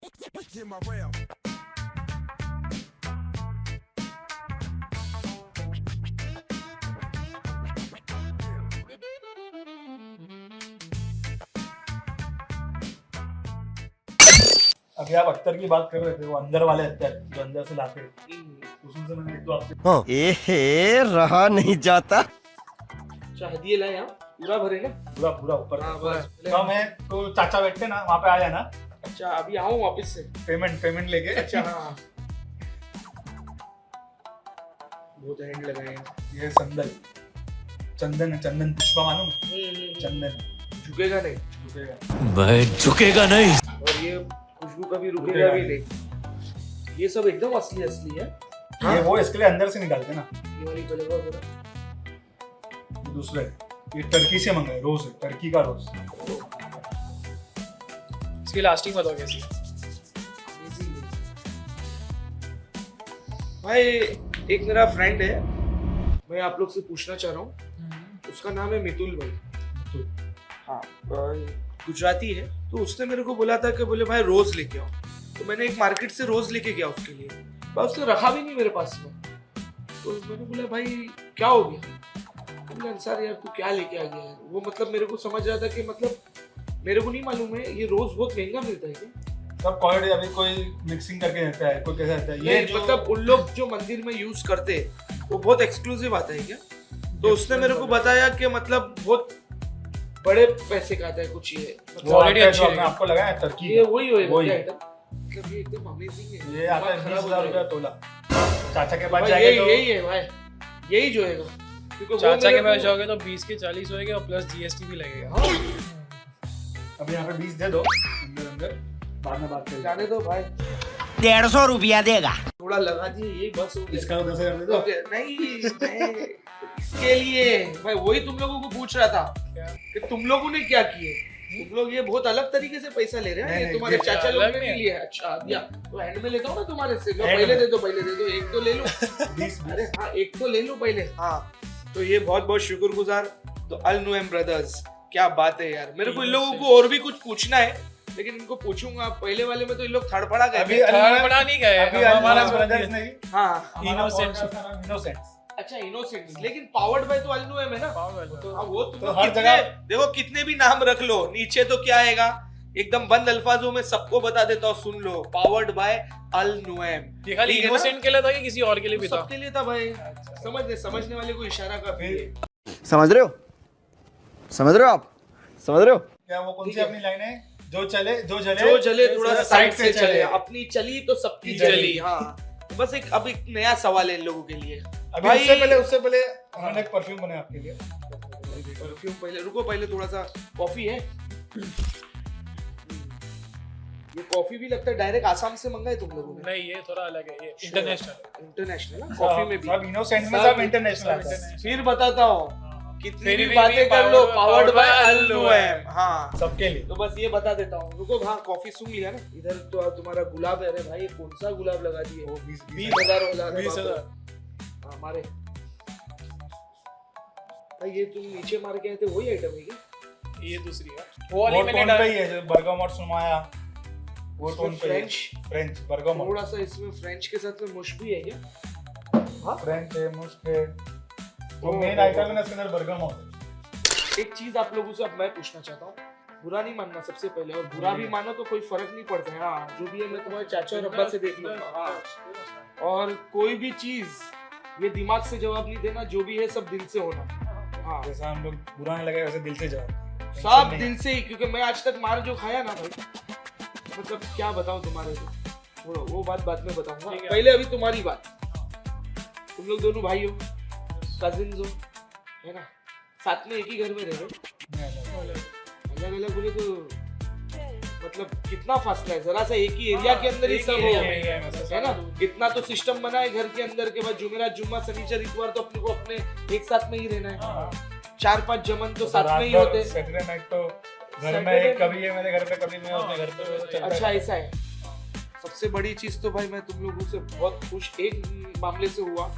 अभी आप अख्तर की बात कर रहे थे, वो अंदर वाले अख्तर जो अंदर से लाते उसमें से मैंने एक दो आपसे रहा नहीं जाता। हदिये लाए यहाँ पूरा भरे ना। पूरा पूरा ऊपर हाँ, बस। तो मैं तो चाचा बैठते ना वहाँ पे आ जाना, अच्छा अभी आऊँ वापस से। पेमेंट लेके। अच्छा हाँ बहुत हैंड लगाए हैं। ये चंदन पुष्पा मालूम, चंदन झुकेगा नहीं, रुकेगा भाई झुकेगा नहीं। और ये खुशबू कभी रुकेगा भी नहीं। ये सब एकदम असली है। ये वो इसके लिए अंदर से निकालते ना। ये वाली कलर जरा दूसरे ये टर्की से मंगाए, रोज है, टर्की का रोज। इसकी लास्टिंग बताओ कैसी है? भाई एक मेरा फ्रेंड है, मैं आप लोग से पूछना चाह रहा हूँ। उसका नाम है मितुल भाई। हाँ गुजराती है। तो उसने मेरे को बोला था कि बोले भाई रोज लेके आओ। तो मैंने एक मार्केट से रोज लेके गया उसके लिए, भाई उसने रखा भी नहीं मेरे पास में। तो मैंने बोला भाई क्या हो गया? तो बोला अंसार यार तू क्या लेके आ गया है? वो मतलब मेरे को समझ रहा था कि मतलब मेरे को नहीं मालूम है ये रोज बहुत महंगा मिलता है क्या? सब क्वालिटी अभी कोई मिक्सिंग करके देता है, कोई कैसा देता है। ये मतलब उन लोग जो मंदिर में यूज करते हैं वो बहुत एक्सक्लूसिव आता है क्या? तो उसने मेरे को बताया कि मतलब बहुत बड़े पैसे का आता है कुछ ये, क्वालिटी अच्छी है। आपको लगा है टर्की ये वही होएगा वही। क्या आइटम? मतलब ये एकदम अमेजिंग है। ये आता है 20,000 रुपया तोला। चाचा के पास भाई जाएंगे तो यही है भाई, यही जो है क्योंकि वो चाचा मेरे के पास को- जाओगे तो 20 के 40 होएगा और प्लस जीएसटी भी लगेगा। हाँ, अभी यहाँ पे 20 दे दो अंदर, बाद में बात करेंगे। जाने दो भाई, 150 रुपया देगा। थोड़ा लगा दिए यही बस हो गया। इसका तो 10,000 दे दो। ओके, नहीं इसके लिए भाई वही तुम लोगों को पूछ रहा था क्या? कि तुम लोगों ने क्या किए। तुम लोग ये बहुत अलग तरीके से पैसा ले रहे हैं। नहीं, ये तुम्हारे ये चाचा लोग अलग ने नहीं नहीं है। लिया है। अच्छा दिया तो हैंड में लेता हूँ ना तुम्हारे से। लो हैंड पहले में। दे दो एक तो ले लो। 20 अरे हाँ एक तो ले लो पहले। हाँ तो ये बहुत बहुत शुक्रगुजार तो अल नुएम ब्रदर्स, क्या बात है यार। मेरे को इन लोगों को और भी कुछ पूछना है लेकिन इनको पूछूंगा। पहले वाले में तो इन लोग थड़पड़ा गए। अभी थर्ड बड़ा नहीं गए, अभी हमारा ब्रदर्स नहीं, हाँ इनोसेंट। अच्छा इनोसेंट, लेकिन पावर्ड बाय तो अल नुएम है ना। तो हाँ, वो तुम तो लोग हर कितने- जगह- देखो कितने भी नाम रख लो, नीचे तो क्या आएगा एकदम बंद अल्फाजों में सबको बता देता हूँ, सुन लो। पावर्ड बाय अल नुएम। ये खाली ठीक है ना? इनोसेंट के लिए था कि किसी और के लिए भी था? सबके लिए था भाई। समझने वाले को इशारा काफी है। समझ रहे हो आप? समझ रहे हो? क्या वो कौन सी ठीक है। अपनी लाइन है? जो जले जो जले थोड़ा साइड से चले, अपनी चली तो सबकी जली। हाँ तो बस अब एक नया सवाल है इन लोगों के लिए। अभी भाई- उससे पहले हमने एक परफ्यूम बनाया आपके लिए। परफ्यूम पहले रुको, पहले थोड़ा सा कॉफी है। ये कॉफी भी लगता है डायरेक्ट आसाम से मंगाए तुम लोगों ने? नहीं ये थोड़ा अलग है, ये इंटरनेशनल। इंटरनेशनल ना कॉफी में भी। सब इनोसेंट में सब सब इंटरनेशनल आता है। international। फिर बताता हूँ कितनी फिर भी भी बातें कर लो, पावर्ड बाय अल नुएम। नुएम। हाँ सबके लिए। तो बस ये बता देता हूँ। रुको हाँ कॉफी सूंघ लिया ना। इधर तो अब तुम्हारा गुलाब है। अरे भाई कौन सा गुलाब लगा दिए? वो 20,000 हो जाता है। 20,000। हाँ मारे भाई। ये तुम नीचे मार के आए थे वही आइटम है क्या? ये दूसरी है, वो वो वाली मैंने टोन पे डाली ही है, जो बर्गामोट सुमाया वो टोन पे। फ्रेंच बर्गामोट, थोड़ा सा इसमें फ्रेंच के साथ में मुश भी है क्या? हाँ फ्रेंच है, मुश्क है। वो मेन आइटम है ना इसके अंदर बर्गामोट है। एक चीज आप लोगों से अब मैं पूछना चाहता हूँ, बुरा नहीं मानना सबसे पहले, और बुरा भी मानो तो कोई फर्क नहीं पड़ता है। हाँ जो भी है मैं तुम्हारे चाचा और अब्बा से देख लूंगा। हाँ और कोई भी चीज ये दिमाग से जवाब नहीं देना, जो भी है सब दिल से होना। हाँ जैसा हम लोग बुरा नहीं लगे वैसे दिल से जवाब। सब दिल से ही, क्योंकि मैं आज तक मार जो खाया ना भाई, मतलब क्या बताऊं तुम्हारे को, छोड़ो वो बात बाद में बताऊंगा। ठीक है। पहले अभी तुम्हारी बात। तुम लोग दोनों भाई हो, कजिन्स हो, है ना, साथ में एक ही घर में रह रहे हो। अलग अलग बोले तो मतलब कितना फासला है, जरा सा एक ही एरिया के अंदर ही सब हो, है ना। इतना तो सिस्टम बना है घर के अंदर के बाद जुमेरात जुम्मा शनिचर इतवार तो अपने को अपने एक साथ में ही रहना है। 4-5 जमन तो साथ में ही होते। सैटरडे नाइट तो घर में एक कभी है मेरे घर पे, कभी मैं अपने घर पे चलता अच्छा है। ऐसा है। सबसे बड़ी चीज तो भाई मैं तुम लोगों से बहुत खुश एक मामले से हुआ,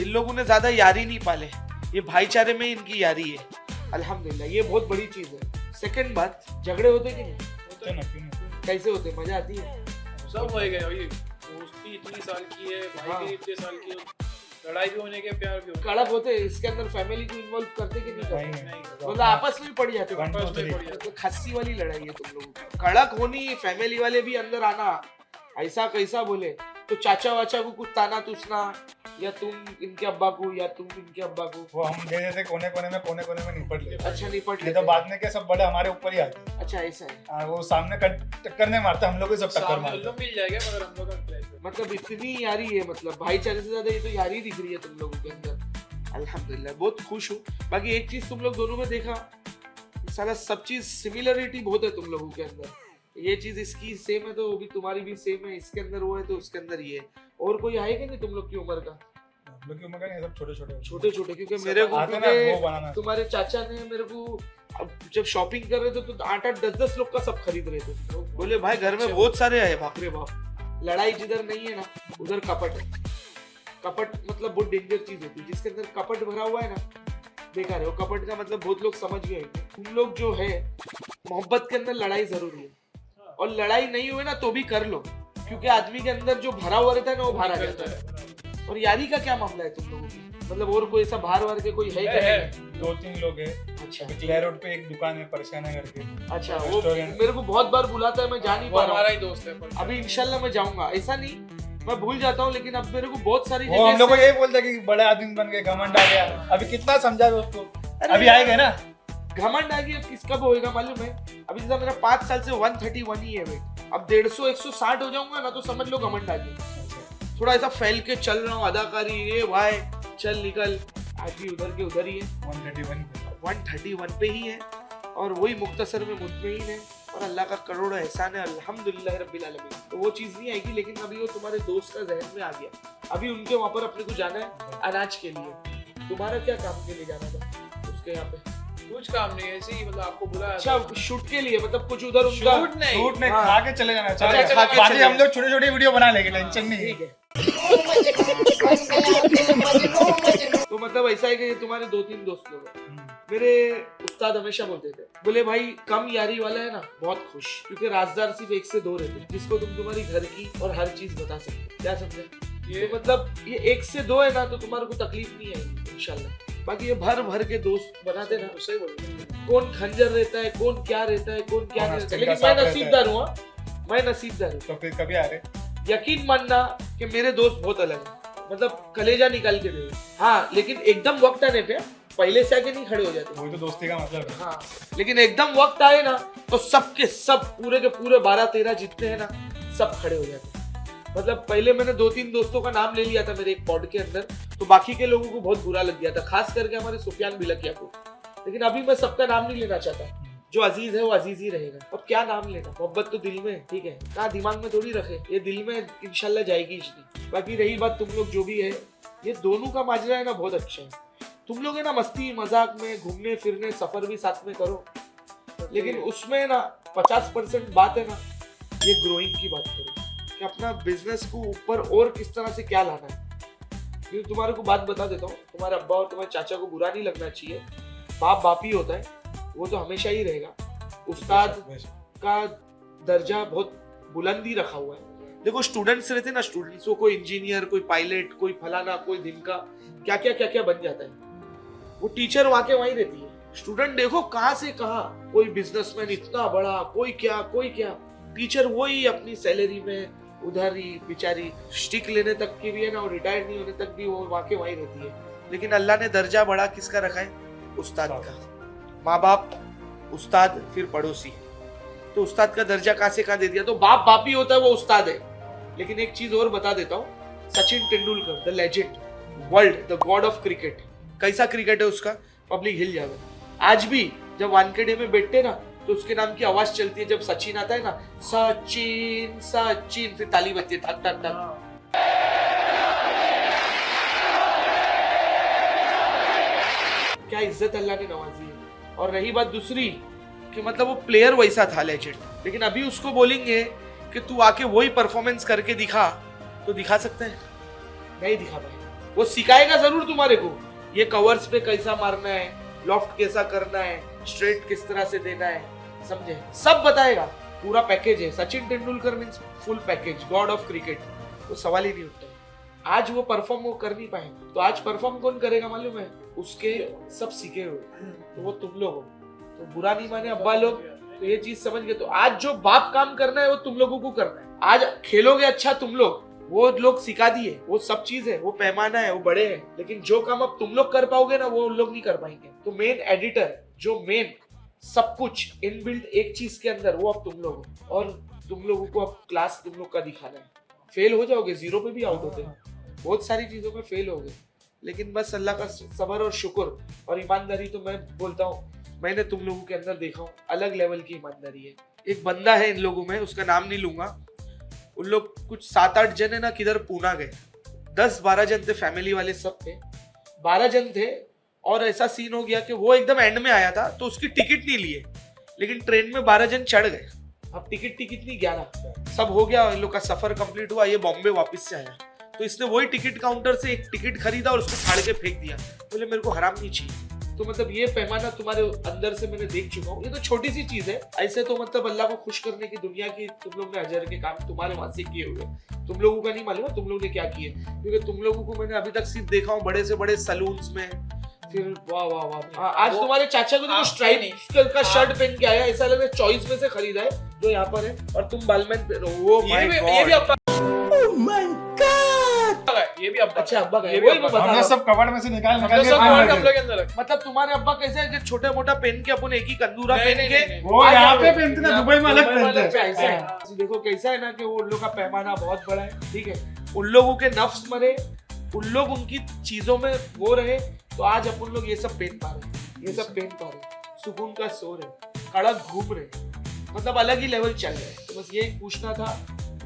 इन लोगों ने ज्यादा यारी नहीं पाले, ये भाईचारे में इनकी यारी है। अल्हम्दुलिल्लाह ये बहुत बड़ी चीज है। सेकंड बात, झगड़े होते कि नहीं? होते ना, क्यों नहीं? कैसे होते, मजा आती है? सब हो गए भाई, दोस्ती इतनी साल की है, भाई भी इतने साल की, लड़ाई भी होने के, प्यार भी होने कड़क होते हैं। इसके अंदर फैमिली को इन्वॉल्व करते कि नहीं करते? नहीं, मतलब आपस में पड़ जाते हो। आपस में पड़ जाते। तो खस्सी वाली लड़ाई है तुम लोगों की। कड़क होनी, फैमिली वाले भी अंदर आना, ऐसा कैसा बोले तो चाचा वाचा को कुछ ताना तुसना, या तुम इनके अब्बा को या तुम इनके अब्बा को। वो हम दे देते कोने कोने में निपट लेते। अच्छा निपट नहीं लेते तो बाद में क्या सब बड़े हमारे ऊपर ही आते हैं। अच्छा ऐसा है। वो सामने टक्कर नहीं मारते, हम लोग को सब टक्कर सामने मारते उल्लू मिल जाएगा मगर हम लोग का क्लैश है। मतलब इतनी यारी है, मतलब भाईचारे से ज्यादा ये तो यारी दिख रही है तुम लोगों के अंदर। अल्हम्दुलिल्लाह बहुत खुश हूँ। बाकी एक चीज तुम लोग दोनों में देखा, सारा सब चीज सिमिलरिटी बहुत है तुम लोगों के अंदर। ये चीज इसकी सेम है तो भी तुम्हारी भी सेम है, इसके अंदर वो है तो उसके अंदर ये है। और कोई है कि नहीं तुम लोग की उम्र का? हम लोग की उम्र का नहीं, सब छोटे छोटे छोटे छोटे, क्योंकि मेरे को आते ना वो बनाना। तुम्हारे चाचा ने मेरे को अब जब शॉपिंग कर रहे थे तो 8-8 10-10 लोग का सब खरीद रहे थे। बोले भाई घर में बहुत सारे आए, बाप रे बाप। लड़ाई जिधर नहीं है ना उधर कपट है। कपट मतलब बहुत डेंजर चीज होती है। जिसके अंदर कपट भरा हुआ है ना, देखा रहे हो, कपट का मतलब बहुत लोग समझ गए। तुम लोग जो है मोहब्बत के अंदर लड़ाई जरूरी है, और लड़ाई नहीं हुई ना तो भी कर लो, क्योंकि आदमी के अंदर जो भरा हुआ रहता है ना वो बाहर आ जाता है। और यारी का क्या मामला है तुम लोगों की? मतलब और कोई ऐसा बाहर वार के कोई है क्या? है। 2-3 लोग हैं। अच्छा क्लियर रोड पे एक दुकान है परेशान करके। अच्छा, वो मेरे को बहुत बार बुलाता है, मैं जा नहीं वो पा रहा हमारा हूँ। ही दोस्त है पर अभी इंशाल्लाह मैं जाऊंगा। ऐसा नहीं मैं भूल जाता हूँ, लेकिन अब मेरे को बहुत सारी वो हम लोग को यही बोलते हैं कि बड़े आदमी बन गए, घमंड आ गया। अभी कितना समझा उसको, अभी आएगा ना घमंड आ गया। किसका होएगा मालूम है? अभी जैसा मेरा 5 साल से 131 ही है वेट, अब 150-160 हो जाऊंगा ना तो समझ लो घमंड आ गया। थोड़ा ऐसा फैल के चल रहा हूँ, अदाकारी ये भाई चल निकल, आज भी उधर के उधर ही है। 131 पे ही है, और वही मुख्तसर में मुतमईन है, और अल्लाह का करोड़ों एहसान है अल्हम्दुलिल्लाह रब्बिल आलमीन। तो वो चीज़ नहीं आएगी, लेकिन अभी वो तुम्हारे दोस्त का जहन में आ गया। अभी उनके वहाँ पर अपने को जाना है अनाज के लिए। तुम्हारा क्या काम के लिए जाना था उसके यहाँ पे? कुछ काम नहीं है, ऐसे ही मतलब आपको बुलाया। अच्छा शूट के लिए, मतलब कुछ उधर उनका शूट नहीं, झूठ नहीं, हाँ। खा के चले जाना। अच्छा, चलो खा के बाकी चले हम लोग छोटे छोटे वीडियो बना लेंगे, टेंशन नहीं है। ठीक है। तो मतलब ऐसा है कि ये तुम्हारे 2-3 दोस्त लोग हैं। मेरे उस्ताद हमेशा बोलते थे, बोले भाई कम यारी वाला है ना बहुत खुश, क्योंकि राजदार सिर्फ 1 से 2 रहते हैं, जिसको तुम तुम्हारी घर की और हर चीज बता सकते। क्या समझे? ये मतलब ये 1 से 2 है ना तो तुम्हारे को तकलीफ नहीं आएगी इंशाल्लाह। बाकी ये भर भर के दोस्त बनाते ना, सही बोल रहे हो। कौन खंजर रहता है, कौन क्या रहता है, कौन क्या हाँ, नहीं रहता है। जिनका लेकिन मैं साथ नसीबदार हूँ, हाँ। मैं नसीबदार हूँ। तो फिर कभी आ रहे यकीन मानना कि मेरे दोस्त बहुत अलग हैं, मतलब कलेजा निकाल के दे। हाँ, लेकिन एकदम वक्त आने पे पहले से आके नहीं खड़े हो जाते। वही तो दोस्ती का मतलब है। हाँ, लेकिन एकदम वक्त आए ना तो सबके सब पूरे के पूरे 12-13 जितने हैं ना सब खड़े हो जाते। मतलब पहले मैंने 2-3 दोस्तों का नाम ले लिया था मेरे एक पॉड के अंदर, तो बाकी के लोगों को बहुत बुरा लग गया था, खास करके हमारे सुफियान बिलकिया को। लेकिन अभी मैं सबका नाम नहीं लेना चाहता। जो अजीज है वो अजीज ही रहेगा। अब क्या नाम लेना, मोहब्बत तो दिल में, ठीक है, कहाँ दिमाग में थोड़ी रखे, ये दिल में इंशाल्लाह जाएगी इसकी। बाकी रही बात तुम लोग जो भी है, ये दोनों का माजरा है ना बहुत अच्छा है। तुम लोग है ना मस्ती मजाक में घूमने फिरने सफर भी साथ में करो, लेकिन उसमें ना 50% बात है ना ये ग्रोइंग की बात करो, कि अपना बिजनेस को ऊपर और किस तरह से क्या लाना है। क्योंकि तुम्हारे को बात बता देता हूँ, तुम्हारे अब्बा और तुम्हारे चाचा को बुरा नहीं लगना चाहिए, बाप बाप ही होता है, वो तो हमेशा ही रहेगा। उस्ताद का दर्जा बहुत बुलंदी रखा हुआ है। देखो स्टूडेंट्स रहते ना, स्टूडेंट्स को कोई इंजीनियर, कोई पायलट, कोई फलाना, कोई दिन का क्या क्या बन जाता है। वो टीचर वहां के वहीं रहती है। स्टूडेंट देखो कहाँ से कहाँ, कोई बिजनेसमैन इतना बड़ा, कोई क्या। टीचर वही अपनी सैलरी में उधर ही बेचारी स्टिक लेने तक की भी है ना, और रिटायर नहीं होने तक भी वो वहां के वहीं रहती है। लेकिन अल्लाह ने दर्जा बड़ा किसका रखा है? उस्ताद का। माँ बाप, उस्ताद, फिर पड़ोसी। तो उस्ताद का दर्जा कहाँ से कहाँ दे दिया। तो बाप बाप ही होता है, वो उस्ताद है। लेकिन एक चीज और बता देता हूँ, Sachin Tendulkar the legend, world the God of cricket, कैसा क्रिकेट है उसका, पब्लिक हिल जाएगा। आज भी जब वानखेड़े में बैठते ना तो उसके नाम की आवाज चलती है, जब सचिन आता है ना, सचिन सचिन, फिर ताली बजती है, ठक ठक ठक। क्या इज्जत अल्लाह ने नवाजी है। और रही बात दूसरी कि मतलब वो प्लेयर वैसा था लेजेंड, लेकिन अभी उसको बोलेंगे कि तू आके वही परफॉर्मेंस करके दिखा, तो दिखा सकते हैं? नहीं दिखा पाएगा। वो सिखाएगा जरूर तुम्हारे को, ये कवर्स पे कैसा मारना है, लॉफ्ट कैसा करना है, स्ट्रेट किस तरह से देना है, समझे, सब बताएगा। पूरा पैकेज है, Sachin Tendulkar means full package, God of cricket, तो सवाल ही नहीं उठता है। आज वो परफॉर्म वो कर नहीं पाए, तो आज परफॉर्म कौन करेगा मालूम है? उसके सब सीखे हुए, तो वो तुम लोग हो। तो बुरा नहीं माने अब्बा लोग, तो ये चीज समझ गए। तो आज जो बाप काम करना है वो तुम लोगों को करना है। आज खेलोगे अच्छा तुम लोग, वो लोग सिखा दिए, वो सब चीज है, वो पैमाना है, वो बड़े हैं, लेकिन जो काम अब तुम लोग कर पाओगे ना वो लोग नहीं कर पाएंगे। तो मेन एडिटर, जो मेन सब कुछ इनबिल्ट एक चीज के अंदर, वो अब तुम लोग हो। और तुम लोगों को अब क्लास तुम लोग का दिखाना है। फेल हो जाओगे, 0 पे भी आउट होते हैं, बहुत सारी चीजों में फेल हो गए, लेकिन बस अल्लाह का सब्र और शुक्र और ईमानदारी, तो मैं बोलता हूँ मैंने तुम लोगों के अंदर देखा हूँ, अलग लेवल की ईमानदारी है। एक बंदा है इन लोगों में, उसका नाम नहीं लूंगा, उन लोग कुछ 7-8 जन है ना, किधर पूना गए, 10-12 जन थे, फैमिली वाले सब थे, 12 जन थे। और ऐसा सीन हो गया कि वो एकदम एंड में आया था, तो उसकी टिकट नहीं लिए, लेकिन ट्रेन में 12 जन चढ़ गए। अब टिकट नहीं, 11 सब हो गया, इन लोग का सफर कंप्लीट हुआ, ये बॉम्बे वापस से आया, तो इसने वही टिकट काउंटर से एक टिकट खरीदा और उसको फाड़ के फेंक दिया। बोले मेरे को हराम नहीं चाहिए। तो मतलब ये पैमाना तुम्हारे अंदर से मैंने देख चुका हूँ। ये तो छोटी सी चीज है, ऐसे तो मतलब अल्लाह को खुश करने की दुनिया की तुम लोग ने अजर के काम तुम्हारे वहां से किए हुए, तुम लोगों का नहीं मालूम तुम लोग ने क्या किए, क्योंकि तुम लोगों को मैंने अभी तक सिर्फ देखा हूँ बड़े से बड़े सलून्स में। फिर वाह वाह वाह, आज तुम्हारे चाचा को देखो स्ट्राइप का शर्ट पहन के आया, ऐसा लग रहा है चॉइस में से खरीदा है जो यहाँ पर है, और तुम बालमैन पे वो ये भी अब्बा। अच्छा अब्बा का, ये भी वही मैं अब्बा। बता रहा हमने हूँ। सब कबाड़ में से निकाल हम निकाल तो के सब बाहर कवर रखे। कपड़े के अंदर रख। मतलब तुम्हारे अब्बा कैसे है कि छोटे मोटा पहन के अपन एक ही कंदूरा नहीं, पहन नहीं, के नहीं, वो आ यहाँ जाओगे। पे पहनते ना, दुबई में अलग पहनते हैं। ऐसा है। देखो कैसा है ना कि वो उन लोग का पैमाना बहुत बड़ा है, ठीक है, उन लोगों के नफ्स मरे, उन लोग उनकी चीजों में वो रहे, तो आज अपन लोग ये सब पहन पा रहे, ये सब पहन पा रहे, सुकून का सो रहे, कड़क घूम रहे, मतलब अलग ही लेवल चल रहे हैं। तो बस यही पूछना था,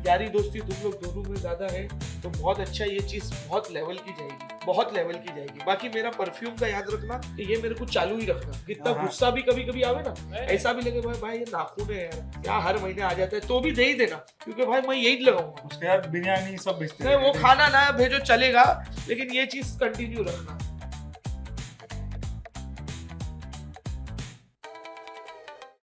यारी दोस्ती तुम लोग दोनों में ज्यादा है तो बहुत अच्छा, ये चीज बहुत लेवल की जाएगी, बहुत लेवल की जाएगी। बाकी मेरा परफ्यूम का याद रखना कि ये मेरे को चालू ही रखना, कितना गुस्सा भी कभी कभी आवे ना, ऐसा भी लगे भाई ये नाखून है यार, क्या हर महीने आ जाता है, तो भी दे ही देना, क्योंकि भाई मैं यही लगाऊंगा। उसके बाद बिरयानी सब बेचते नहीं वो खाना ना भेजो चलेगा, लेकिन ये चीज कंटिन्यू रखना।